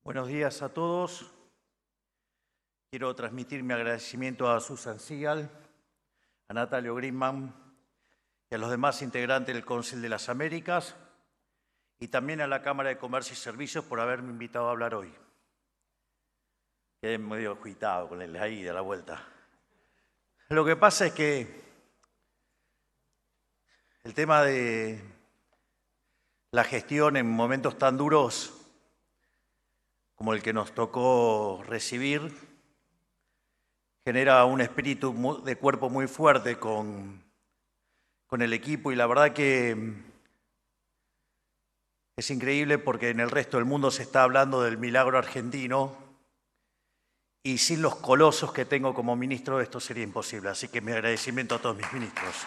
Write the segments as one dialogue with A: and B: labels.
A: Buenos días a todos. Quiero transmitir mi agradecimiento a Susan Sigal, a Natalio Greenman y a los demás integrantes del Council de las Américas y también a la Cámara de Comercio y Servicios por haberme invitado a hablar hoy. Quedé medio agitado con la ida, la vuelta. Lo que pasa es que el tema de la gestión en momentos tan duros como el que nos tocó recibir, genera un espíritu de cuerpo muy fuerte con el equipo, y la verdad que es increíble porque en el resto del mundo se está hablando del milagro argentino y sin los colosos que tengo como ministro esto sería imposible. Así que mi agradecimiento a todos mis ministros.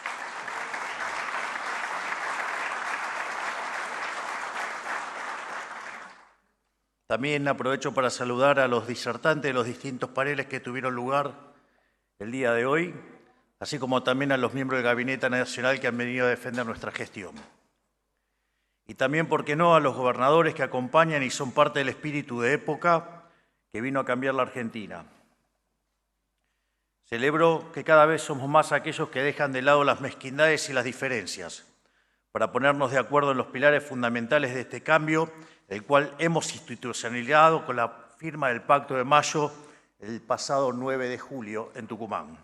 A: También aprovecho para saludar a los disertantes de los distintos paneles que tuvieron lugar el día de hoy, así como también a los miembros del Gabinete Nacional que han venido a defender nuestra gestión. Y también, ¿por qué no?, a los gobernadores que acompañan y son parte del espíritu de época que vino a cambiar la Argentina. Celebro que cada vez somos más aquellos que dejan de lado las mezquindades y las diferencias para ponernos de acuerdo en los pilares fundamentales de este cambio, el cual hemos institucionalizado con la firma del Pacto de Mayo el pasado 9 de julio en Tucumán.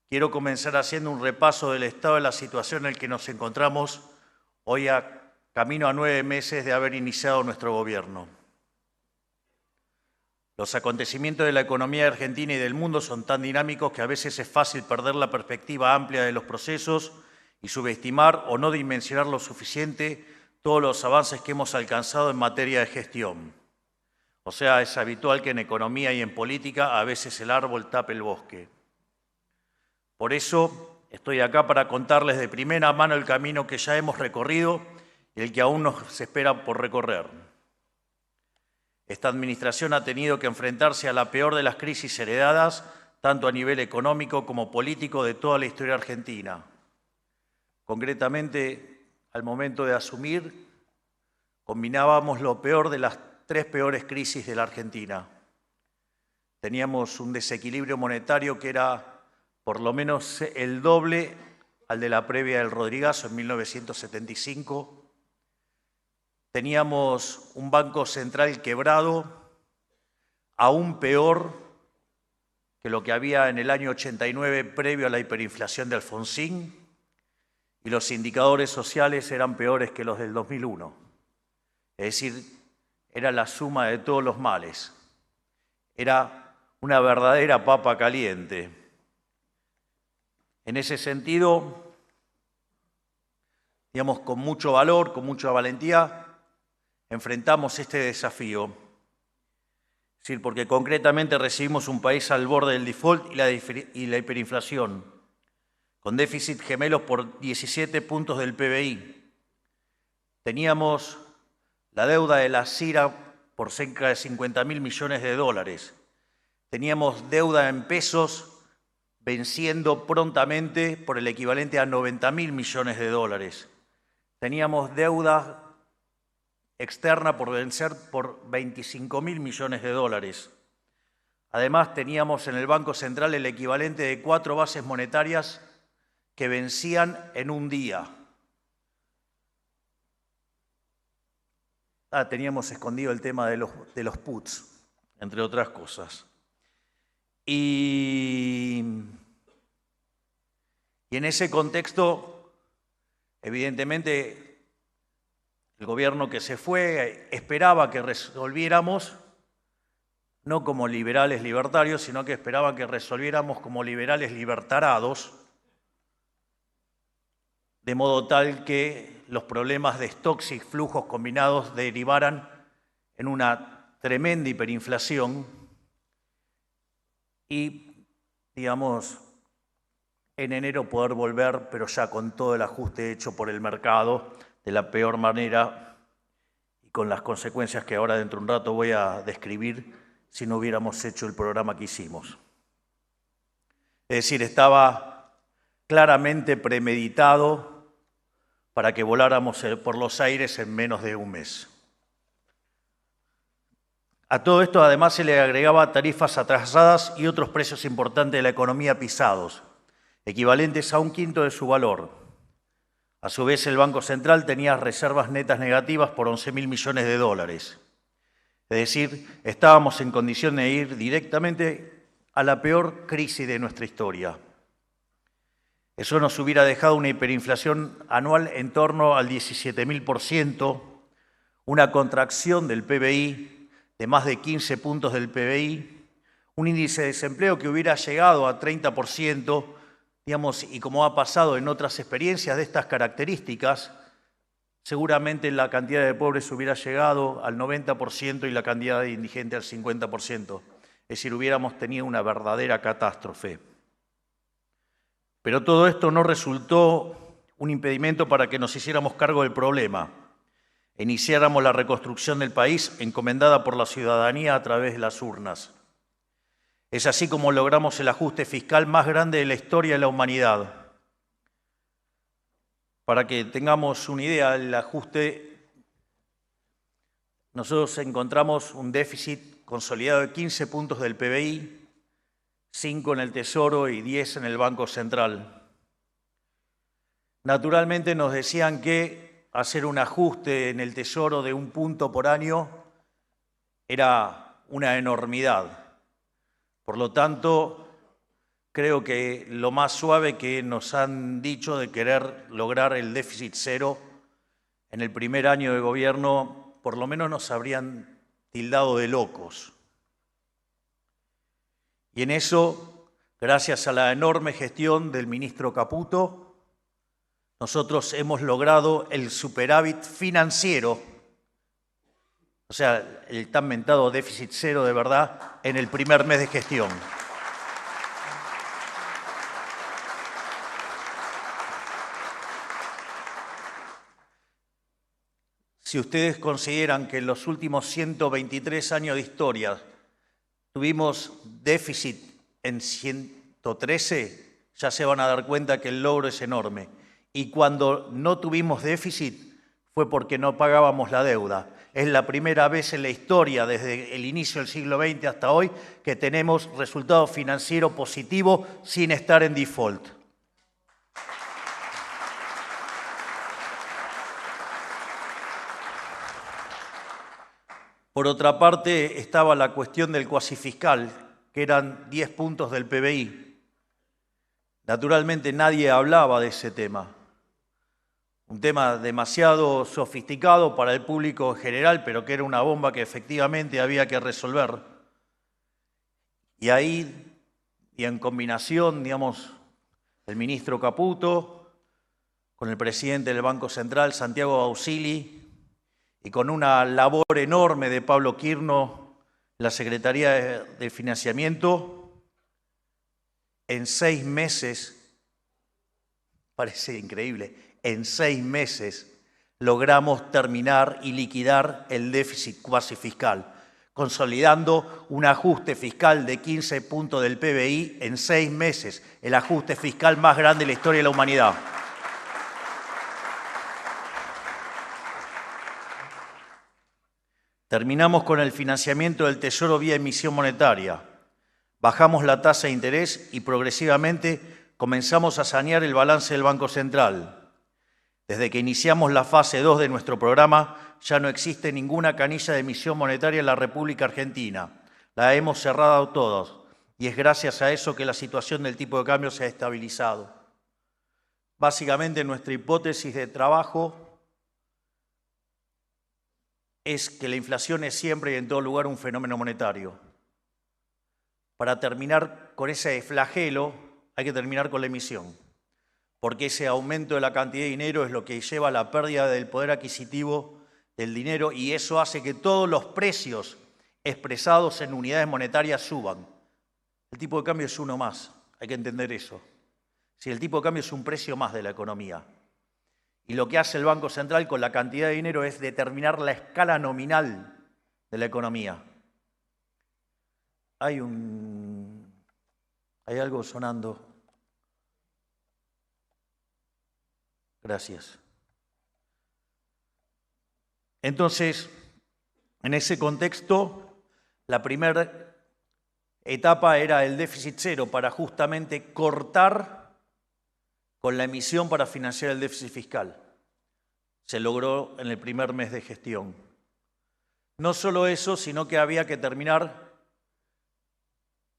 A: Quiero comenzar haciendo un repaso del estado de la situación en el que nos encontramos hoy camino a 9 meses de haber iniciado nuestro gobierno. Los acontecimientos de la economía argentina y del mundo son tan dinámicos que a veces es fácil perder la perspectiva amplia de los procesos y subestimar o no dimensionar lo suficiente todos los avances que hemos alcanzado en materia de gestión. O sea, es habitual que en economía y en política a veces el árbol tape el bosque. Por eso estoy acá para contarles de primera mano el camino que ya hemos recorrido y el que aún nos espera por recorrer. Esta administración ha tenido que enfrentarse a la peor de las crisis heredadas, tanto a nivel económico como político, de toda la historia argentina. Concretamente, al momento de asumir, combinábamos lo peor de las 3 peores crisis de la Argentina. Teníamos un desequilibrio monetario que era por lo menos el doble al de la previa del Rodrigazo en 1975. Teníamos un Banco Central quebrado, aún peor que lo que había en el año 89 previo a la hiperinflación de Alfonsín, y los indicadores sociales eran peores que los del 2001. Es decir, era la suma de todos los males. Era una verdadera papa caliente. En ese sentido, digamos, con mucho valor, con mucha valentía, enfrentamos este desafío. Es decir, porque concretamente recibimos un país al borde del default y la hiperinflación, con déficit gemelos por 17 puntos del PBI. Teníamos la deuda de la CIRA por cerca de 50.000 millones de dólares. Teníamos deuda en pesos venciendo prontamente por el equivalente a 90.000 millones de dólares. Teníamos deuda externa por vencer por 25.000 millones de dólares. Además, teníamos en el Banco Central el equivalente de 4 bases monetarias que vencían en un día. Teníamos escondido el tema de los puts, entre otras cosas. Y en ese contexto, evidentemente, el gobierno que se fue esperaba que resolviéramos, no como liberales libertarios, sino que esperaba que resolviéramos como liberales libertarados, de modo tal que los problemas de stocks y flujos combinados derivaran en una tremenda hiperinflación y, digamos, en enero poder volver, pero ya con todo el ajuste hecho por el mercado, de la peor manera y con las consecuencias que ahora dentro de un rato voy a describir si no hubiéramos hecho el programa que hicimos. Es decir, estaba claramente premeditado para que voláramos por los aires en menos de un mes. A todo esto además se le agregaba tarifas atrasadas y otros precios importantes de la economía pisados, equivalentes a 1/5 de su valor. A su vez, el Banco Central tenía reservas netas negativas por 11.000 millones de dólares. Es decir, estábamos en condición de ir directamente a la peor crisis de nuestra historia. Eso nos hubiera dejado una hiperinflación anual en torno al 17.000%, una contracción del PBI de más de 15 puntos del PBI, un índice de desempleo que hubiera llegado a 30%, digamos, y como ha pasado en otras experiencias de estas características, seguramente la cantidad de pobres hubiera llegado al 90% y la cantidad de indigentes al 50%. Es decir, hubiéramos tenido una verdadera catástrofe. Pero todo esto no resultó un impedimento para que nos hiciéramos cargo del problema e iniciáramos la reconstrucción del país encomendada por la ciudadanía a través de las urnas. Es así como logramos el ajuste fiscal más grande de la historia de la humanidad. Para que tengamos una idea, el ajuste, nosotros encontramos un déficit consolidado de 15 puntos del PBI, 5 en el Tesoro y 10 en el Banco Central. Naturalmente nos decían que hacer un ajuste en el Tesoro de 1 punto por año era una enormidad. Por lo tanto, creo que lo más suave que nos han dicho de querer lograr el déficit cero en el primer año de gobierno, por lo menos nos habrían tildado de locos. Y en eso, gracias a la enorme gestión del ministro Caputo, nosotros hemos logrado el superávit financiero, o sea, el tan mentado déficit cero de verdad, en el primer mes de gestión. Si ustedes consideran que en los últimos 123 años de historia tuvimos déficit en 113, ya se van a dar cuenta que el logro es enorme. Y cuando no tuvimos déficit fue porque no pagábamos la deuda. Es la primera vez en la historia, desde el inicio del siglo XX hasta hoy, que tenemos resultado financiero positivo sin estar en default. Por otra parte, estaba la cuestión del cuasi fiscal, que eran 10 puntos del PBI. Naturalmente nadie hablaba de ese tema. Un tema demasiado sofisticado para el público en general, pero que era una bomba que efectivamente había que resolver. Y ahí, y en combinación, digamos, el ministro Caputo, con el presidente del Banco Central, Santiago Bausili, y con una labor enorme de Pablo Quirno, la Secretaría de Financiamiento, en 6 meses, parece increíble, en 6 meses logramos terminar y liquidar el déficit cuasi fiscal, consolidando un ajuste fiscal de 15 puntos del PBI en 6 meses, el ajuste fiscal más grande de la historia de la humanidad. Terminamos con el financiamiento del Tesoro vía emisión monetaria. Bajamos la tasa de interés y progresivamente comenzamos a sanear el balance del Banco Central. Desde que iniciamos la fase 2 de nuestro programa, ya no existe ninguna canilla de emisión monetaria en la República Argentina. La hemos cerrado todos y es gracias a eso que la situación del tipo de cambio se ha estabilizado. Básicamente, nuestra hipótesis de trabajo es que la inflación es siempre y en todo lugar un fenómeno monetario. Para terminar con ese flagelo hay que terminar con la emisión, porque ese aumento de la cantidad de dinero es lo que lleva a la pérdida del poder adquisitivo del dinero y eso hace que todos los precios expresados en unidades monetarias suban. El tipo de cambio es uno más, hay que entender eso. Si el tipo de cambio es un precio más de la economía. Y lo que hace el Banco Central con la cantidad de dinero es determinar la escala nominal de la economía. Hay algo sonando. Gracias. Entonces, en ese contexto, La primera etapa era el déficit cero para justamente cortar con la emisión para financiar el déficit fiscal. Se logró en el primer mes de gestión. No solo eso, sino que había que terminar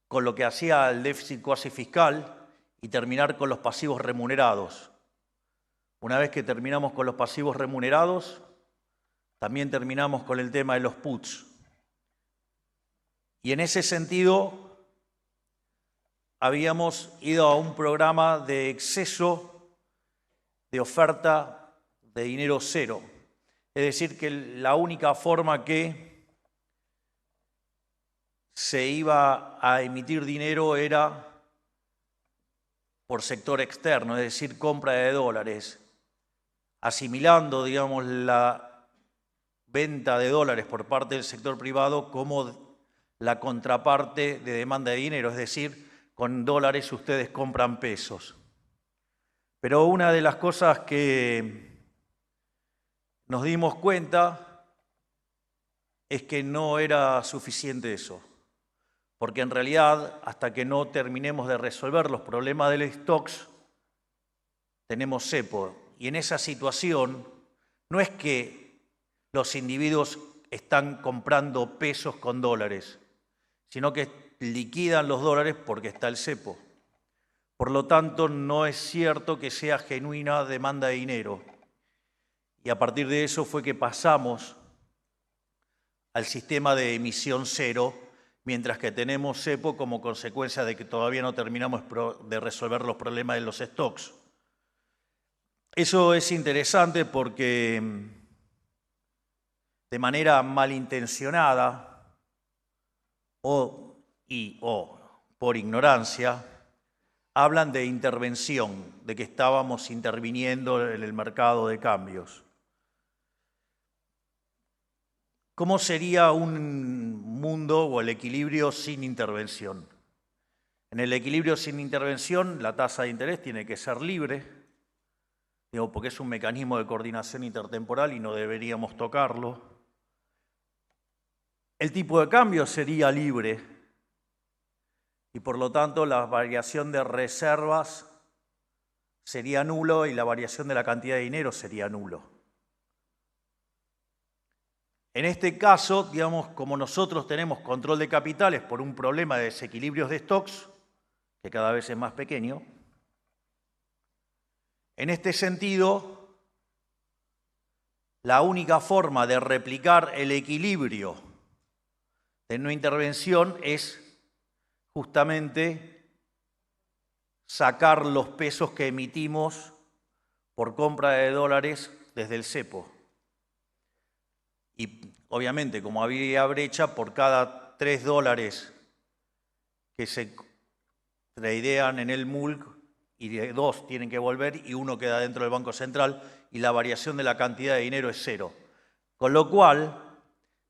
A: con lo que hacía el déficit cuasi fiscal y terminar con los pasivos remunerados. Una vez que terminamos con los pasivos remunerados, también terminamos con el tema de los puts. Y en ese sentido, habíamos ido a un programa de exceso de oferta de dinero cero. Es decir, que la única forma que se iba a emitir dinero era por sector externo, es decir, compra de dólares, asimilando, digamos, la venta de dólares por parte del sector privado como la contraparte de demanda de dinero, es decir, con dólares ustedes compran pesos. Pero una de las cosas que nos dimos cuenta es que no era suficiente eso, porque en realidad, hasta que no terminemos de resolver los problemas del stocks, tenemos cepo. Y en esa situación, no es que los individuos están comprando pesos con dólares, sino que liquidan los dólares porque está el cepo. Por lo tanto, no es cierto que sea genuina demanda de dinero. Y a partir de eso fue que pasamos al sistema de emisión cero, mientras que tenemos cepo como consecuencia de que todavía no terminamos de resolver los problemas de los stocks. Eso es interesante porque de manera malintencionada o por ignorancia, hablan de intervención, de que estábamos interviniendo en el mercado de cambios. ¿Cómo sería un mundo o el equilibrio sin intervención? En el equilibrio sin intervención, la tasa de interés tiene que ser libre, digo, porque es un mecanismo de coordinación intertemporal y no deberíamos tocarlo. El tipo de cambio sería libre y por lo tanto la variación de reservas sería nulo y la variación de la cantidad de dinero sería nulo. En este caso, digamos, como nosotros tenemos control de capitales por un problema de desequilibrios de stocks, que cada vez es más pequeño, en este sentido, la única forma de replicar el equilibrio de no intervención es justamente sacar los pesos que emitimos por compra de dólares desde el cepo. Y obviamente, como había brecha, por cada 3 dólares que se tradean en el MULC, y 2 tienen que volver y 1 queda dentro del Banco Central, y la variación de la cantidad de dinero es 0. Con lo cual,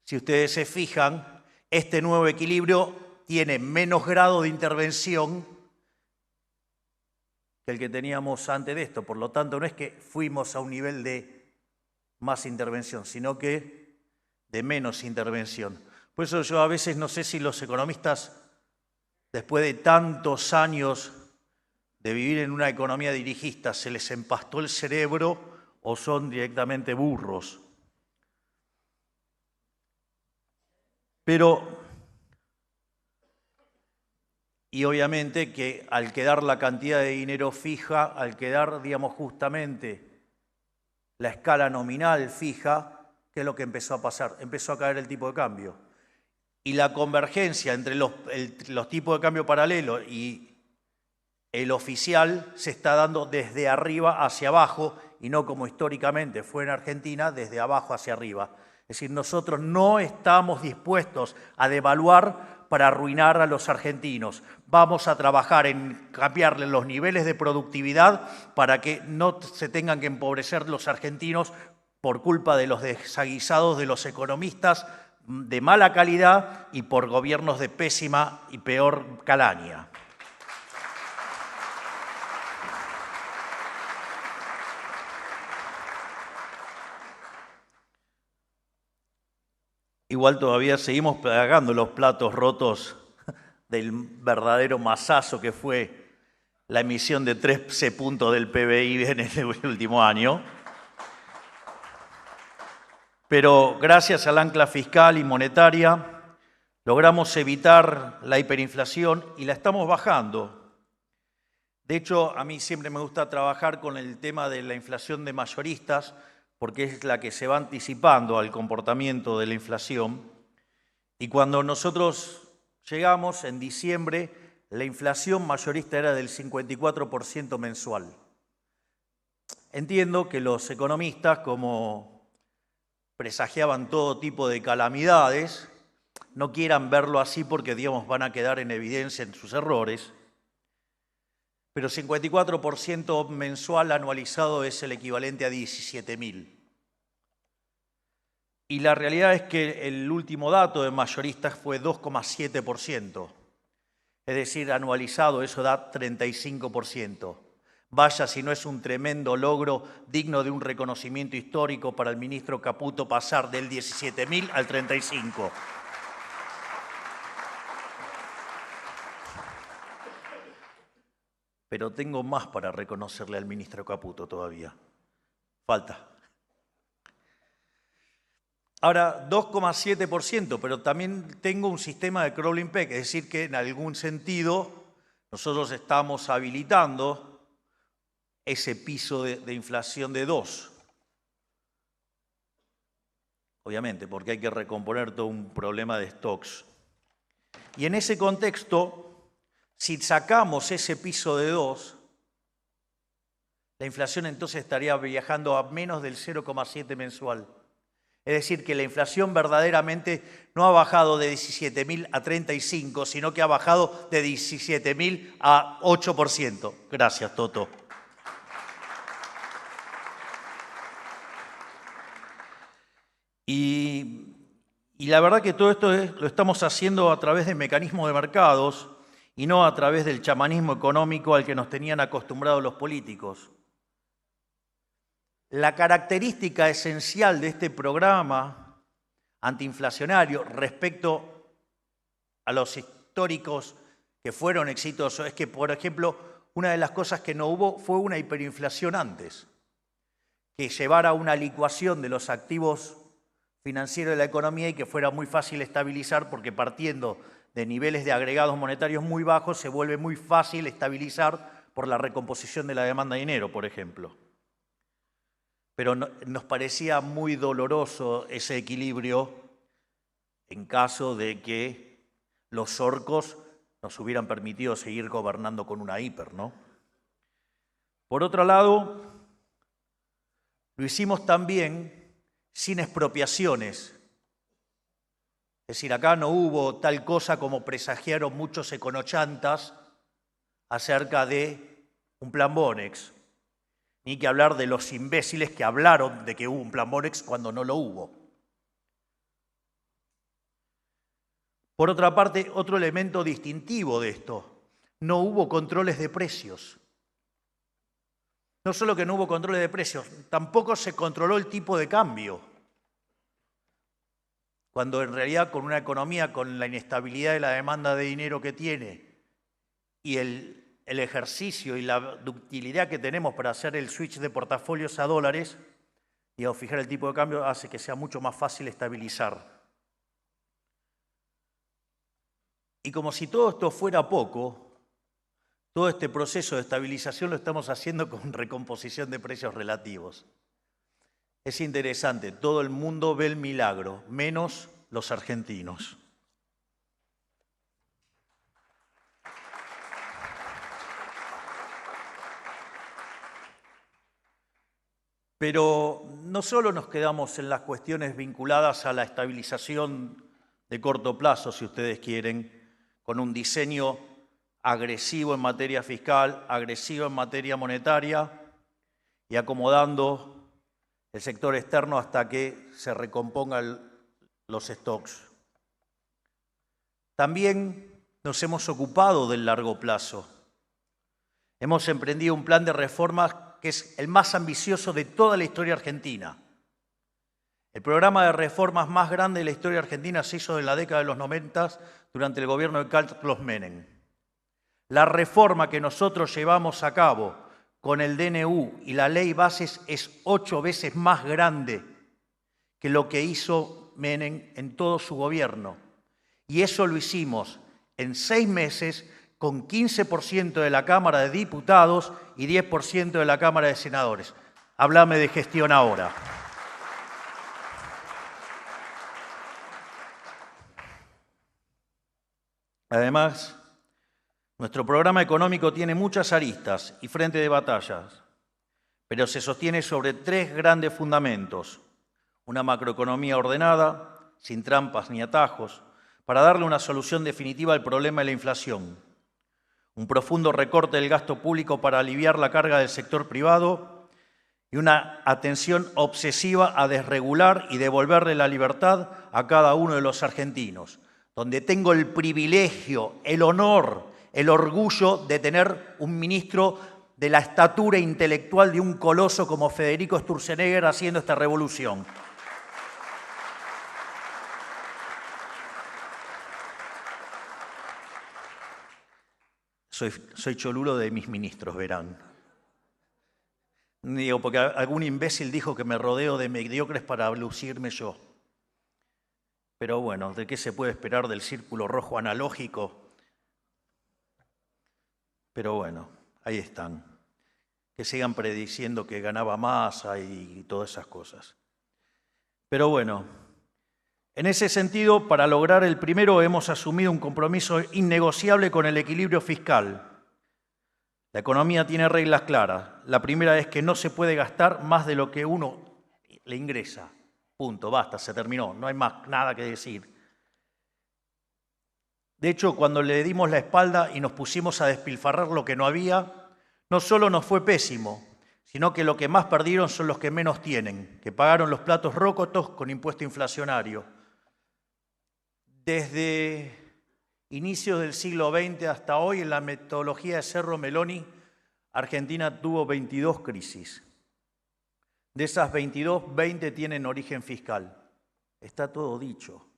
A: si ustedes se fijan, este nuevo equilibrio tiene menos grado de intervención que el que teníamos antes de esto. Por lo tanto, no es que fuimos a un nivel de más intervención, sino que de menos intervención. Por eso yo a veces no sé si los economistas, después de tantos años de vivir en una economía dirigista, se les empastó el cerebro o son directamente burros. Pero, y obviamente que al quedar la cantidad de dinero fija, al quedar, digamos, justamente la escala nominal fija, ¿qué es lo que empezó a pasar? Empezó a caer el tipo de cambio. Y la convergencia entre los tipos de cambio paralelo y el oficial se está dando desde arriba hacia abajo y no como históricamente fue en Argentina, desde abajo hacia arriba. Es decir, nosotros no estamos dispuestos a devaluar para arruinar a los argentinos. Vamos a trabajar en cambiarle los niveles de productividad para que no se tengan que empobrecer los argentinos por culpa de los desaguisados de los economistas de mala calidad y por gobiernos de pésima y peor calaña. Igual todavía seguimos pagando los platos rotos del verdadero masazo que fue la emisión de 13 puntos del PBI en el último año. Pero gracias al ancla fiscal y monetaria logramos evitar la hiperinflación y la estamos bajando. De hecho, a mí siempre me gusta trabajar con el tema de la inflación de mayoristas porque es la que se va anticipando al comportamiento de la inflación. Y cuando nosotros llegamos en diciembre, la inflación mayorista era del 54% mensual. Entiendo que los economistas, como presagiaban todo tipo de calamidades, no quieran verlo así porque, digamos, van a quedar en evidencia en sus errores. Pero 54% mensual anualizado es el equivalente a 17.000. Y la realidad es que el último dato de mayoristas fue 2,7%. Es decir, anualizado eso da 35%. Vaya si no es un tremendo logro digno de un reconocimiento histórico para el ministro Caputo pasar del 17.000 al 35. Pero tengo más para reconocerle al ministro Caputo todavía. Falta. Ahora, 2,7%, pero también tengo un sistema de crawling peg, es decir, que en algún sentido nosotros estamos habilitando ese piso de inflación de 2. Obviamente, porque hay que recomponer todo un problema de stocks. Y en ese contexto, si sacamos ese piso de 2, la inflación entonces estaría viajando a menos del 0,7 mensual. Es decir, que la inflación verdaderamente no ha bajado de 17.000 a 35, sino que ha bajado de 17.000 a 8%. Gracias, Toto. Y la verdad que todo esto lo estamos haciendo a través de mecanismos de mercados y no a través del chamanismo económico al que nos tenían acostumbrados los políticos. La característica esencial de este programa antiinflacionario respecto a los históricos que fueron exitosos es que, por ejemplo, una de las cosas que no hubo fue una hiperinflación antes, que llevara a una licuación de los activos financieros de la economía y que fuera muy fácil estabilizar, porque partiendo de niveles de agregados monetarios muy bajos se vuelve muy fácil estabilizar por la recomposición de la demanda de dinero, por ejemplo. Pero nos parecía muy doloroso ese equilibrio en caso de que los orcos nos hubieran permitido seguir gobernando con una hiper, ¿no? Por otro lado, lo hicimos también sin expropiaciones. Es decir, acá no hubo tal cosa como presagiaron muchos econochantas acerca de un plan Bonex. Ni que hablar de los imbéciles que hablaron de que hubo un plan Bonex cuando no lo hubo. Por otra parte, otro elemento distintivo de esto, no hubo controles de precios. No solo que no hubo controles de precios, tampoco se controló el tipo de cambio. Cuando en realidad con una economía con la inestabilidad de la demanda de dinero que tiene y el ejercicio y la ductilidad que tenemos para hacer el switch de portafolios a dólares y a fijar el tipo de cambio hace que sea mucho más fácil estabilizar. Y como si todo esto fuera poco, todo este proceso de estabilización lo estamos haciendo con recomposición de precios relativos. Es interesante, todo el mundo ve el milagro, menos los argentinos. Pero no solo nos quedamos en las cuestiones vinculadas a la estabilización de corto plazo, si ustedes quieren, con un diseño agresivo en materia fiscal, agresivo en materia monetaria y acomodando el sector externo hasta que se recompongan los stocks. También nos hemos ocupado del largo plazo. Hemos emprendido un plan de reformas que es el más ambicioso de toda la historia argentina. El programa de reformas más grande de la historia argentina se hizo en la década de los 90 durante el gobierno de Carlos Menem. La reforma que nosotros llevamos a cabo con el DNU y la ley bases es 8 veces más grande que lo que hizo Menem en todo su gobierno. Y eso lo hicimos en 6 meses con 15% de la Cámara de Diputados y 10% de la Cámara de Senadores. Háblame de gestión ahora. Además, nuestro programa económico tiene muchas aristas y frente de batallas, pero se sostiene sobre 3 grandes fundamentos. Una macroeconomía ordenada, sin trampas ni atajos, para darle una solución definitiva al problema de la inflación. Un profundo recorte del gasto público para aliviar la carga del sector privado y una atención obsesiva a desregular y devolverle la libertad a cada uno de los argentinos, donde tengo el privilegio, el honor, el orgullo de tener un ministro de la estatura intelectual de un coloso como Federico Sturzenegger haciendo esta revolución. Soy cholulo de mis ministros, verán. Digo, porque algún imbécil dijo que me rodeo de mediocres para lucirme yo. Pero bueno, ¿de qué se puede esperar del círculo rojo analógico? Pero bueno, ahí están. Que sigan prediciendo que ganaba Massa y todas esas cosas. Pero bueno, en ese sentido, para lograr el primero hemos asumido un compromiso innegociable con el equilibrio fiscal. La economía tiene reglas claras. La primera es que no se puede gastar más de lo que uno le ingresa. Punto, basta, se terminó, no hay más nada que decir. De hecho, cuando le dimos la espalda y nos pusimos a despilfarrar lo que no había, no solo nos fue pésimo, sino que lo que más perdieron son los que menos tienen, que pagaron los platos rotos con impuesto inflacionario. Desde inicios del siglo XX hasta hoy, en la metodología de Cerro Meloni, Argentina tuvo 22 crisis. De esas 22, 20 tienen origen fiscal. Está todo dicho.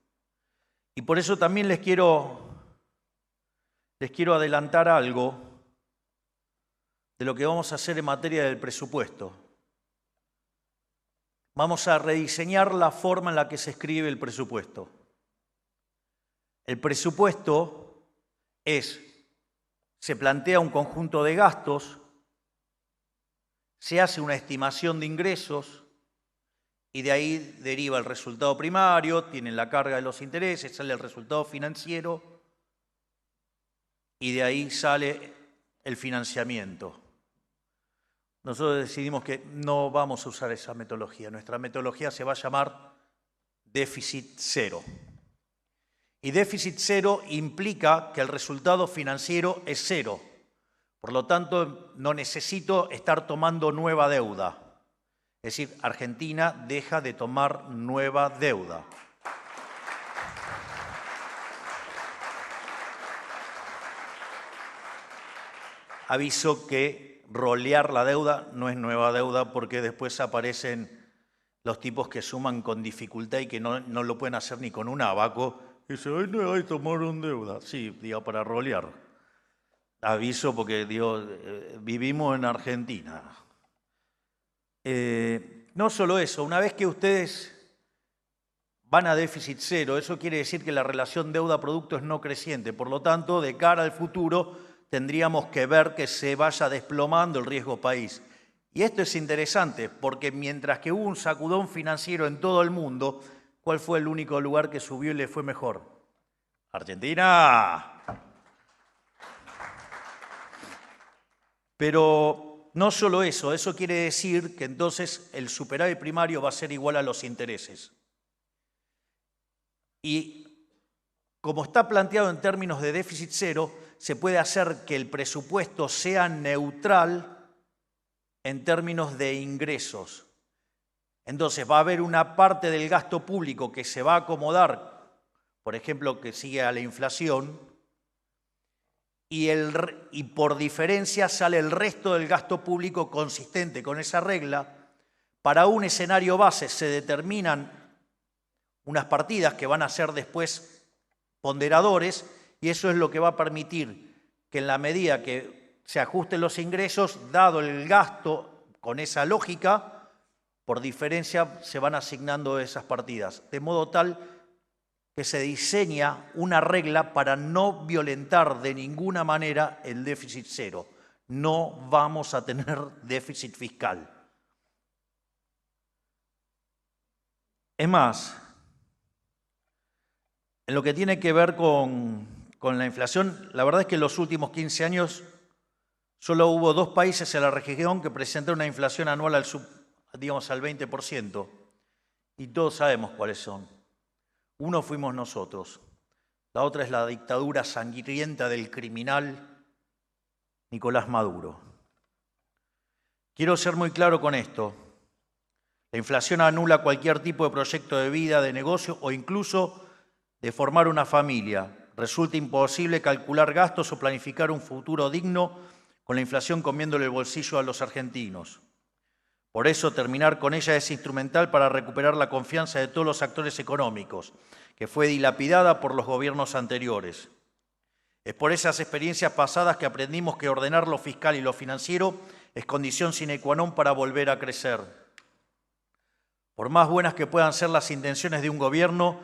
A: Y por eso también les quiero adelantar algo de lo que vamos a hacer en materia del presupuesto. Vamos a rediseñar la forma en la que se escribe el presupuesto. El presupuesto se plantea un conjunto de gastos, se hace una estimación de ingresos y de ahí deriva el resultado primario, tiene la carga de los intereses, sale el resultado financiero y de ahí sale el financiamiento. Nosotros decidimos que no vamos a usar esa metodología. Nuestra metodología se va a llamar déficit cero. Y déficit cero implica que el resultado financiero es cero. Por lo tanto, no necesito estar tomando nueva deuda. Es decir, Argentina deja de tomar nueva deuda. Aviso que rolear la deuda no es nueva deuda porque después aparecen los tipos que suman con dificultad y que no lo pueden hacer ni con un abaco. Y dice, ay, no, ay, tomaron deuda. Sí, digo, para rolear. Aviso porque, digo, vivimos en Argentina. No solo eso, una vez que ustedes van a déficit cero, eso quiere decir que la relación deuda-producto es no creciente. Por lo tanto, de cara al futuro, tendríamos que ver que se vaya desplomando el riesgo país. Y esto es interesante porque mientras que hubo un sacudón financiero en todo el mundo, ¿cuál fue el único lugar que subió y le fue mejor? Argentina. Pero no solo eso, eso quiere decir que entonces el superávit primario va a ser igual a los intereses. Y como está planteado en términos de déficit cero, se puede hacer que el presupuesto sea neutral en términos de ingresos. Entonces va a haber una parte del gasto público que se va a acomodar, por ejemplo, que sigue a la inflación, y por diferencia sale el resto del gasto público consistente con esa regla. Para un escenario base se determinan unas partidas que van a ser después ponderadores, y eso es lo que va a permitir que en la medida que se ajusten los ingresos, dado el gasto con esa lógica, por diferencia se van asignando esas partidas, de modo tal que se diseña una regla para no violentar de ninguna manera el déficit cero. No vamos a tener déficit fiscal. Es más, en lo que tiene que ver con la inflación, la verdad es que en los últimos 15 años solo hubo 2 países en la región que presentaron una inflación anual al 20%, y todos sabemos cuáles son. Uno fuimos nosotros, la otra es la dictadura sangrienta del criminal Nicolás Maduro. Quiero ser muy claro con esto. La inflación anula cualquier tipo de proyecto de vida, de negocio o incluso de formar una familia. Resulta imposible calcular gastos o planificar un futuro digno con la inflación comiéndole el bolsillo a los argentinos. Por eso, terminar con ella es instrumental para recuperar la confianza de todos los actores económicos, que fue dilapidada por los gobiernos anteriores. Es por esas experiencias pasadas que aprendimos que ordenar lo fiscal y lo financiero es condición sine qua non para volver a crecer. Por más buenas que puedan ser las intenciones de un gobierno,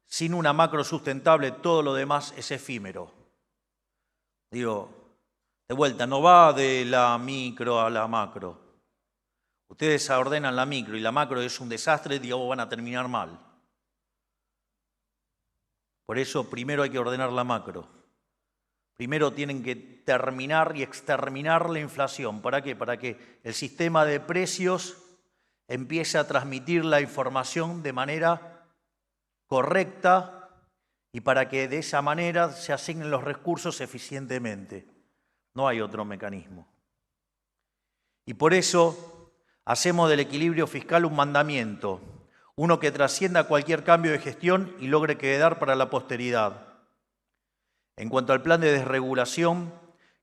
A: sin una macro sustentable, todo lo demás es efímero. Digo, de vuelta, no va de la micro a la macro. Ustedes ordenan la micro y la macro es un desastre, digo, van a terminar mal. Por eso primero hay que ordenar la macro. Primero tienen que terminar y exterminar la inflación. ¿Para qué? Para que el sistema de precios empiece a transmitir la información de manera correcta y para que de esa manera se asignen los recursos eficientemente. No hay otro mecanismo. Y por eso hacemos del equilibrio fiscal un mandamiento, uno que trascienda cualquier cambio de gestión y logre quedar para la posteridad. En cuanto al plan de desregulación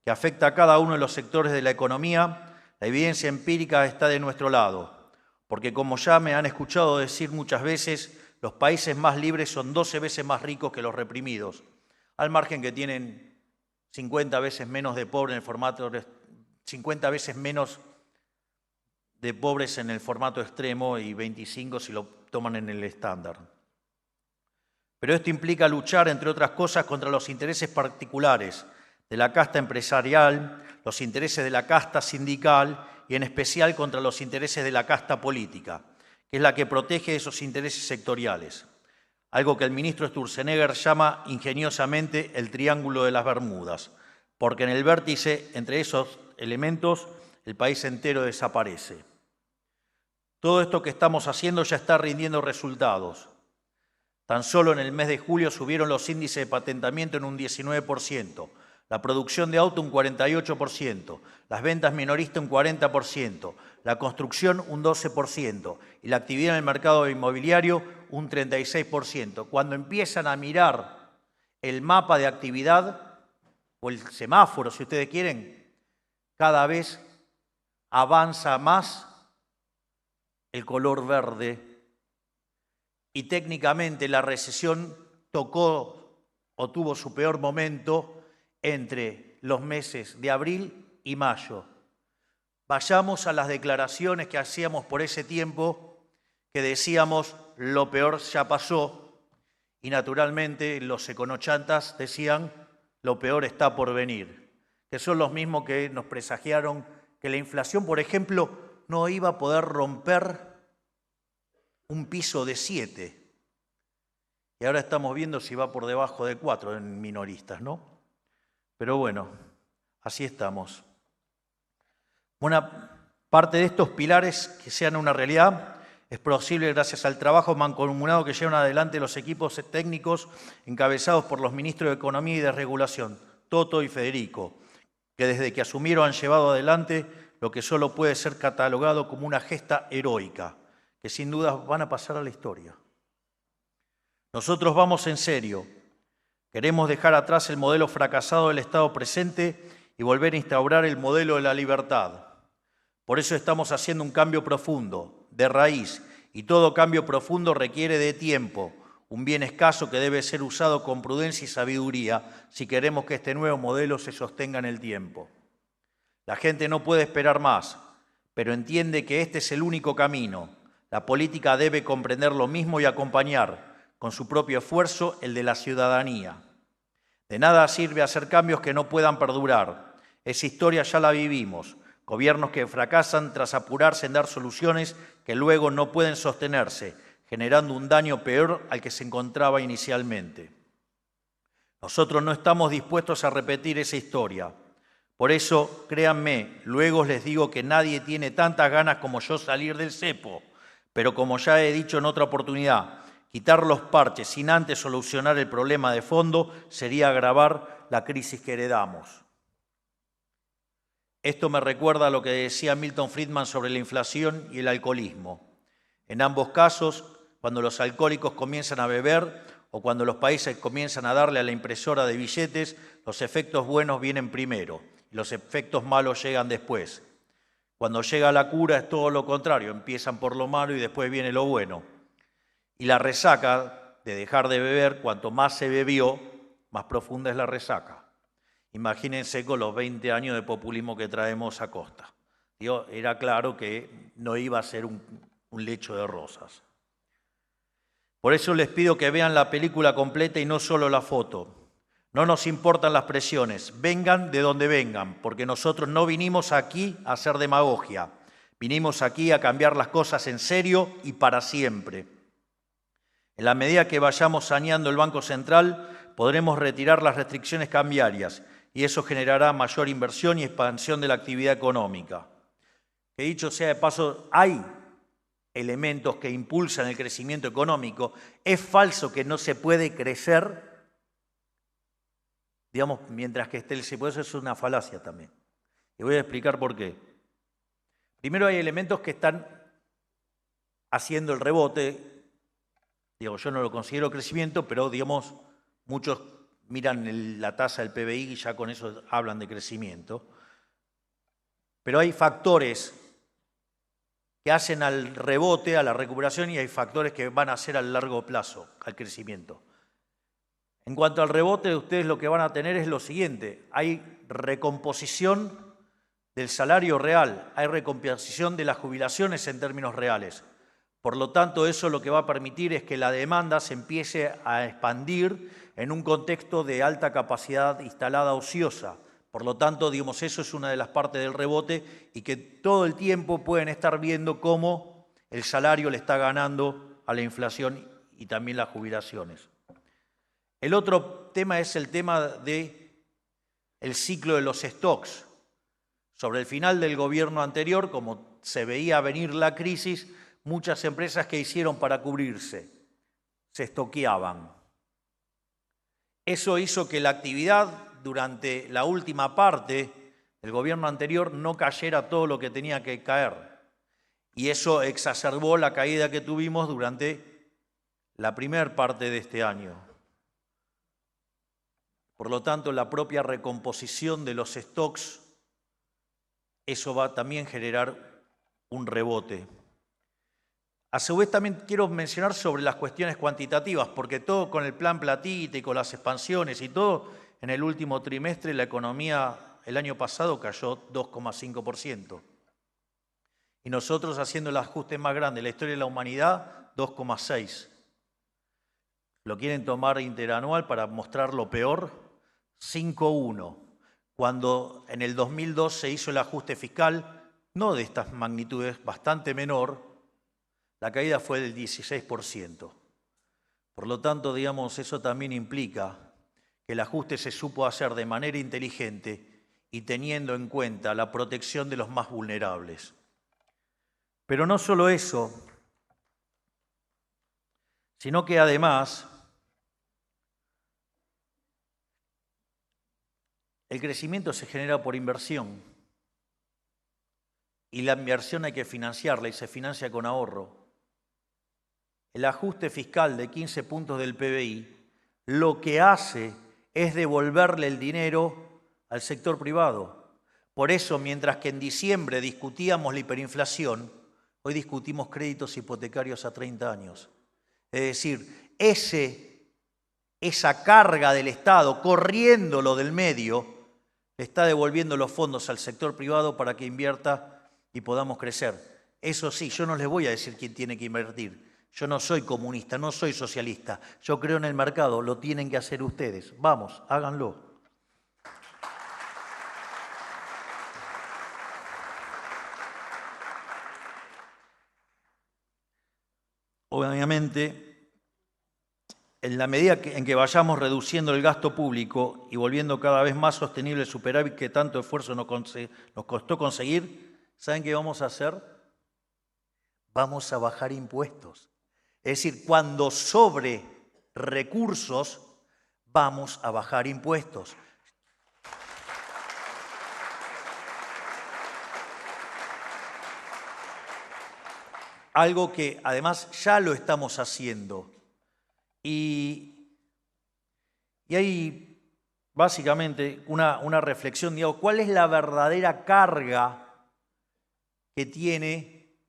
A: que afecta a cada uno de los sectores de la economía, la evidencia empírica está de nuestro lado, porque como ya me han escuchado decir muchas veces, los países más libres son 12 veces más ricos que los reprimidos, al margen que tienen 50 veces menos de pobres en el formato, 50 veces menos de pobres en el formato extremo y 25 si lo toman en el estándar. Pero esto implica luchar, entre otras cosas, contra los intereses particulares de la casta empresarial, los intereses de la casta sindical y en especial contra los intereses de la casta política, que es la que protege esos intereses sectoriales, algo que el ministro Sturzenegger llama ingeniosamente el Triángulo de las Bermudas, porque en el vértice entre esos elementos el país entero desaparece. Todo esto que estamos haciendo ya está rindiendo resultados. Tan solo en el mes de julio subieron los índices de patentamiento en un 19%, la producción de auto un 48%, las ventas minoristas un 40%, la construcción un 12% y la actividad en el mercado inmobiliario un 36%. Cuando empiezan a mirar el mapa de actividad o el semáforo, si ustedes quieren, cada vez avanza más el color verde y técnicamente la recesión tocó o tuvo su peor momento entre los meses de abril y mayo. Vayamos a las declaraciones que hacíamos por ese tiempo, que decíamos lo peor ya pasó y naturalmente los econochantas decían lo peor está por venir, que son los mismos que nos presagiaron que la inflación, por ejemplo, no iba a poder romper un piso de 7. Y ahora estamos viendo si va por debajo de 4 en minoristas, ¿no? Pero bueno, así estamos. Buena parte de estos pilares que sean una realidad es posible gracias al trabajo mancomunado que llevan adelante los equipos técnicos encabezados por los ministros de Economía y de Regulación, Toto y Federico, que desde que asumieron han llevado adelante lo que solo puede ser catalogado como una gesta heroica, que sin duda van a pasar a la historia. Nosotros vamos en serio. Queremos dejar atrás el modelo fracasado del Estado presente y volver a instaurar el modelo de la libertad. Por eso estamos haciendo un cambio profundo, de raíz, y todo cambio profundo requiere de tiempo, un bien escaso que debe ser usado con prudencia y sabiduría si queremos que este nuevo modelo se sostenga en el tiempo. La gente no puede esperar más, pero entiende que este es el único camino. La política debe comprender lo mismo y acompañar, con su propio esfuerzo, el de la ciudadanía. De nada sirve hacer cambios que no puedan perdurar. Esa historia ya la vivimos. Gobiernos que fracasan tras apurarse en dar soluciones que luego no pueden sostenerse, generando un daño peor al que se encontraba inicialmente. Nosotros no estamos dispuestos a repetir esa historia. Por eso, créanme, luego les digo que nadie tiene tantas ganas como yo salir del cepo, pero como ya he dicho en otra oportunidad, quitar los parches sin antes solucionar el problema de fondo sería agravar la crisis que heredamos. Esto me recuerda a lo que decía Milton Friedman sobre la inflación y el alcoholismo. En ambos casos, cuando los alcohólicos comienzan a beber o cuando los países comienzan a darle a la impresora de billetes, los efectos buenos vienen primero y los efectos malos llegan después. Cuando llega la cura es todo lo contrario, empiezan por lo malo y después viene lo bueno. Y la resaca de dejar de beber, cuanto más se bebió, más profunda es la resaca. Imagínense con los 20 años de populismo que traemos a costa. Era claro que no iba a ser un lecho de rosas. Por eso les pido que vean la película completa y no solo la foto. No nos importan las presiones, vengan de donde vengan, porque nosotros no vinimos aquí a hacer demagogia. Vinimos aquí a cambiar las cosas en serio y para siempre. En la medida que vayamos saneando el Banco Central, podremos retirar las restricciones cambiarias y eso generará mayor inversión y expansión de la actividad económica. Que dicho sea de paso, hay elementos que impulsan el crecimiento económico. Es falso que no se puede crecer, digamos, mientras que esté el cepo. Eso es una falacia también. Y voy a explicar por qué. Primero hay elementos que están haciendo el rebote. Digo, yo no lo considero crecimiento, pero digamos, muchos miran la tasa del PBI y ya con eso hablan de crecimiento. Pero hay factores que hacen al rebote, a la recuperación, y hay factores que van a hacer al largo plazo, al crecimiento. En cuanto al rebote, ustedes lo que van a tener es lo siguiente: hay recomposición del salario real, hay recomposición de las jubilaciones en términos reales. Por lo tanto, eso lo que va a permitir es que la demanda se empiece a expandir en un contexto de alta capacidad instalada ociosa. Por lo tanto, digamos, eso es una de las partes del rebote y que todo el tiempo pueden estar viendo cómo el salario le está ganando a la inflación y también las jubilaciones. El otro tema es el tema del ciclo de los stocks. Sobre el final del gobierno anterior, como se veía venir la crisis, muchas empresas que hicieron para cubrirse se estoqueaban. Eso hizo que la actividad durante la última parte del gobierno anterior no cayera todo lo que tenía que caer. Y eso exacerbó la caída que tuvimos durante la primera parte de este año. Por lo tanto, la propia recomposición de los stocks, eso va también a generar un rebote. A su vez también quiero mencionar sobre las cuestiones cuantitativas, porque todo con el plan Platita y con las expansiones y todo, en el último trimestre la economía el año pasado cayó 2,5%. Y nosotros haciendo el ajuste más grande de la historia de la humanidad, 2,6%. ¿Lo quieren tomar interanual para mostrar lo peor? 5,1%. Cuando en el 2002 se hizo el ajuste fiscal, no de estas magnitudes, bastante menor, la caída fue del 16%. Por lo tanto, digamos, eso también implica que el ajuste se supo hacer de manera inteligente y teniendo en cuenta la protección de los más vulnerables. Pero no solo eso, sino que además el crecimiento se genera por inversión y la inversión hay que financiarla y se financia con ahorro. El ajuste fiscal de 15 puntos del PBI lo que hace es devolverle el dinero al sector privado. Por eso, mientras que en diciembre discutíamos la hiperinflación, hoy discutimos créditos hipotecarios a 30 años. Es decir, esa carga del Estado, corriéndolo del medio, le está devolviendo los fondos al sector privado para que invierta y podamos crecer. Eso sí, yo no les voy a decir quién tiene que invertir. Yo no soy comunista, no soy socialista. Yo creo en el mercado, lo tienen que hacer ustedes. Vamos, háganlo. Obviamente, en la medida en que vayamos reduciendo el gasto público y volviendo cada vez más sostenible el superávit que tanto esfuerzo nos costó conseguir, ¿saben qué vamos a hacer? Vamos a bajar impuestos. Es decir, cuando sobre recursos, vamos a bajar impuestos. Algo que además ya lo estamos haciendo. Y hay básicamente una reflexión, digo, ¿cuál es la verdadera carga que tiene,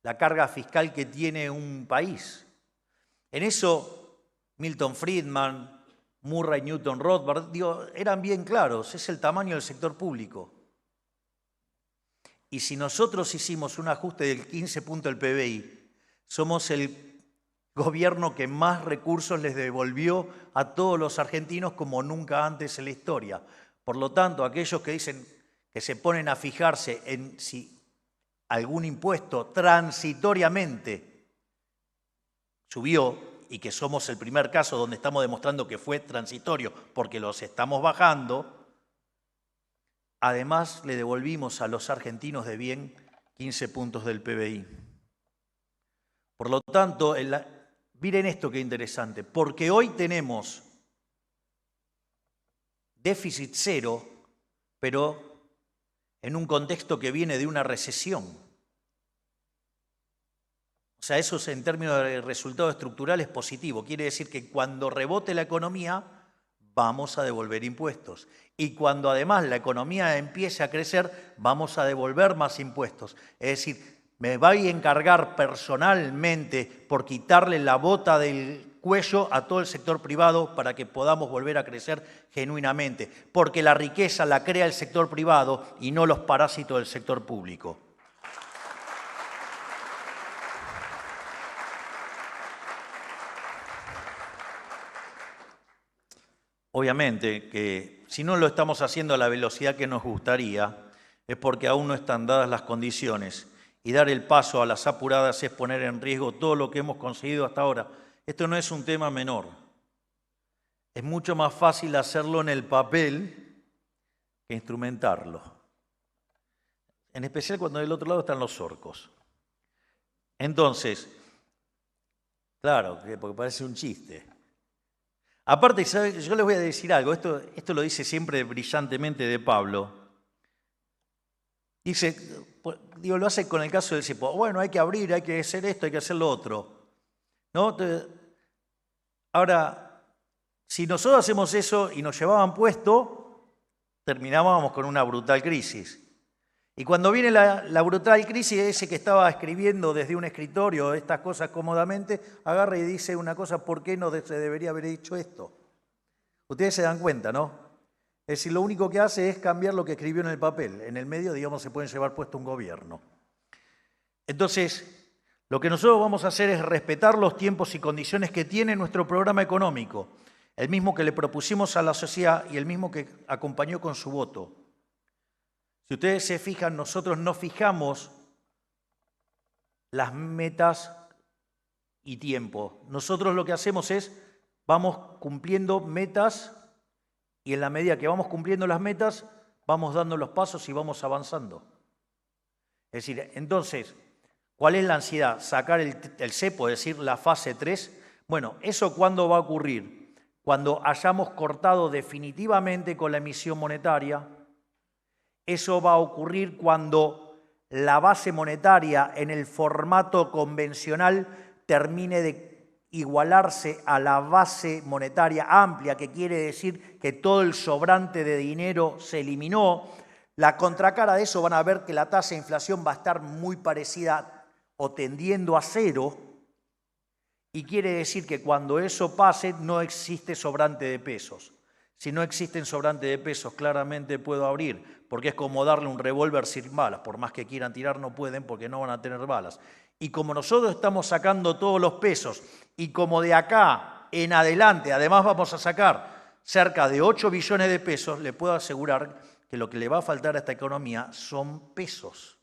A: la carga fiscal que tiene un país? En eso Milton Friedman, Murray Newton Rothbard, eran bien claros, es el tamaño del sector público. Y si nosotros hicimos un ajuste del 15 puntos del PBI, somos el gobierno que más recursos les devolvió a todos los argentinos como nunca antes en la historia. Por lo tanto, aquellos que dicen que se ponen a fijarse en si algún impuesto transitoriamente subió y que somos el primer caso donde estamos demostrando que fue transitorio porque los estamos bajando, además le devolvimos a los argentinos de bien 15 puntos del PBI. Por lo tanto, miren esto qué interesante, porque hoy tenemos déficit cero, pero en un contexto que viene de una recesión. O sea, eso en términos de resultado estructural es positivo. Quiere decir que cuando rebote la economía, vamos a devolver impuestos. Y cuando además la economía empiece a crecer, vamos a devolver más impuestos. Es decir, me voy a encargar personalmente por quitarle la bota del cuello a todo el sector privado para que podamos volver a crecer genuinamente. Porque la riqueza la crea el sector privado y no los parásitos del sector público. Obviamente que si no lo estamos haciendo a la velocidad que nos gustaría, es porque aún no están dadas las condiciones. Y dar el paso a las apuradas es poner en riesgo todo lo que hemos conseguido hasta ahora. Esto no es un tema menor. Es mucho más fácil hacerlo en el papel que instrumentarlo. En especial cuando del otro lado están los orcos. Entonces, claro, porque parece un chiste. Aparte, yo les voy a decir algo, esto lo dice siempre brillantemente de Pablo. Dice, lo hace con el caso del cepo. Bueno, hay que abrir, hay que hacer esto, hay que hacer lo otro. ¿No? Ahora, si nosotros hacemos eso y nos llevaban puesto, terminábamos con una brutal crisis. Y cuando viene la brutal crisis, ese que estaba escribiendo desde un escritorio estas cosas cómodamente, agarra y dice una cosa, ¿por qué no se debería haber dicho esto? Ustedes se dan cuenta, ¿no? Es decir, lo único que hace es cambiar lo que escribió en el papel. En el medio, digamos, se pueden llevar puesto un gobierno. Entonces, lo que nosotros vamos a hacer es respetar los tiempos y condiciones que tiene nuestro programa económico, el mismo que le propusimos a la sociedad y el mismo que acompañó con su voto. Si ustedes se fijan, nosotros no fijamos las metas y tiempo. Nosotros lo que hacemos es, vamos cumpliendo metas y en la medida que vamos cumpliendo las metas, vamos dando los pasos y vamos avanzando. Es decir, entonces, ¿cuál es la ansiedad? Sacar el cepo, es decir, la fase 3. Bueno, ¿eso cuándo va a ocurrir? Cuando hayamos cortado definitivamente con la emisión monetaria. Eso va a ocurrir cuando la base monetaria en el formato convencional termine de igualarse a la base monetaria amplia, que quiere decir que todo el sobrante de dinero se eliminó. La contracara de eso van a ver que la tasa de inflación va a estar muy parecida o tendiendo a cero Y quiere decir que cuando eso pase no existe sobrante de pesos. Si no existen sobrante de pesos, claramente puedo abrir, porque es como darle un revólver sin balas. Por más que quieran tirar, no pueden porque no van a tener balas. Y como nosotros estamos sacando todos los pesos, y como de acá en adelante, además vamos a sacar cerca de 8 billones de pesos, le puedo asegurar que lo que le va a faltar a esta economía son pesos.